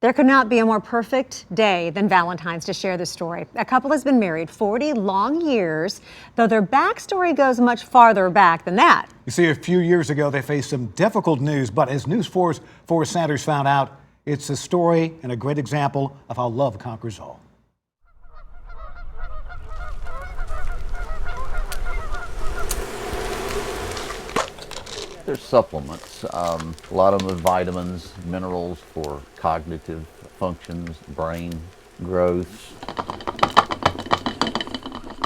There could not be a more perfect day than Valentine's to share this story. A couple has been married 40 long years, though their backstory goes much farther back than that. You see, a few years ago, they faced some difficult news, but as News 4's Forrest Sanders found out, it's a story and a great example of how love conquers all. There's supplements, a lot of them with vitamins, minerals for cognitive functions, brain growth.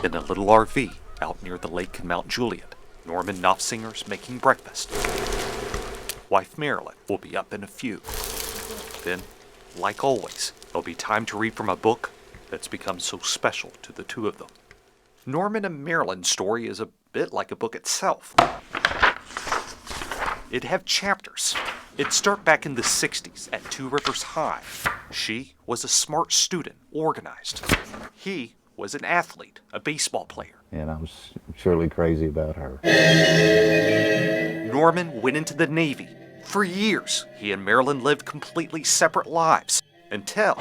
In a little RV out near the lake in Mount Juliet, Norman Knopfsinger's making breakfast. Wife Marilyn will be up in a few. Then, like always, there'll be time to read from a book that's become so special to the two of them. Norman and Marilyn's story is a bit like a book itself. It'd have chapters. It'd start back in the 60s at Two Rivers High. She was a smart student, organized. He was an athlete, a baseball player. And I was surely crazy about her. Norman went into the Navy. For years, he and Marilyn lived completely separate lives until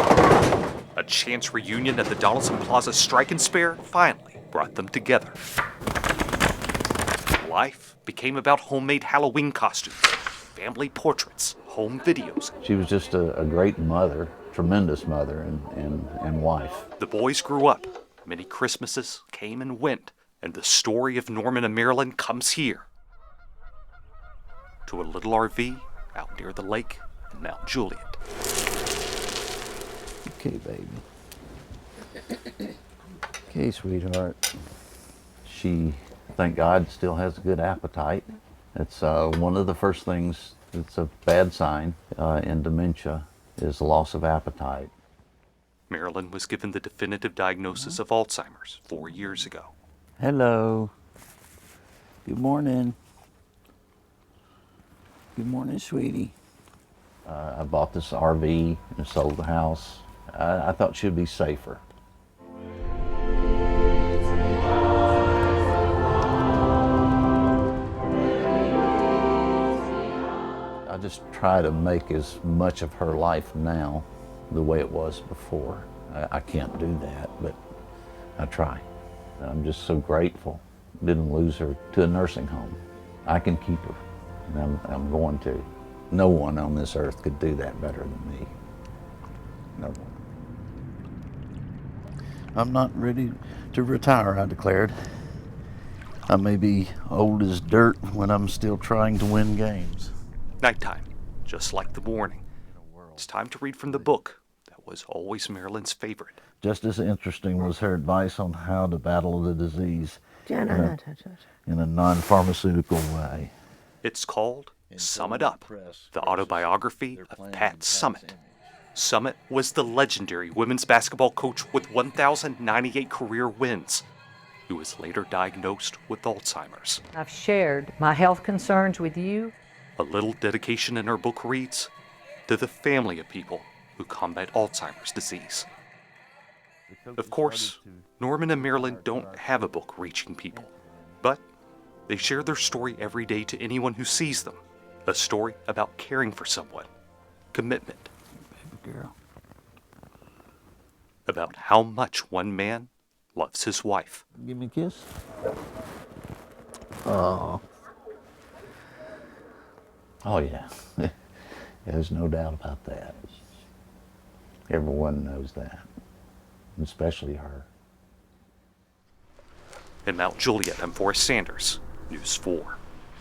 a chance reunion at the Donaldson Plaza Strike and Spare finally brought them together. Life became about homemade Halloween costumes, family portraits, home videos. She was just a great mother, tremendous mother and wife. The boys grew up. Many Christmases came and went, and the story of Norman and Marilyn comes here. To a little RV out near the lake in Mount Juliet. Okay, baby. Okay, sweetheart. She, thank God, still has a good appetite. It's one of the first things that's a bad sign in dementia is loss of appetite. Marilyn was given the definitive diagnosis of Alzheimer's 4 years ago. Hello. Good morning. Good morning, sweetie. I bought this RV and sold the house. I thought she'd be safer. I just try to make as much of her life now the way it was before. I can't do that, but I try. I'm just so grateful. Didn't lose her to a nursing home. I can keep her, and I'm going to. No one on this earth could do that better than me. No one. I'm not ready to retire, I declared. I may be old as dirt when I'm still trying to win games. Nighttime, just like the morning. It's time to read from the book that was always Marilyn's favorite. Just as interesting was her advice on how to battle the disease in a non-pharmaceutical way. It's called Sum It Up, the autobiography of Pat Summitt. Summitt was the legendary women's basketball coach with 1,098 career wins, who was later diagnosed with Alzheimer's. I've shared my health concerns with you. A little dedication in her book reads, to the family of people who combat Alzheimer's disease. Of course, Norman and Marilyn don't have a book reaching people, but they share their story every day to anyone who sees them. A story about caring for someone, commitment, Baby girl. about how much one man loves his wife. Give me a kiss. Oh. Oh yeah. There's no doubt about that. Everyone knows that, especially her. In Mount Juliet, I'm Forrest Sanders, News 4.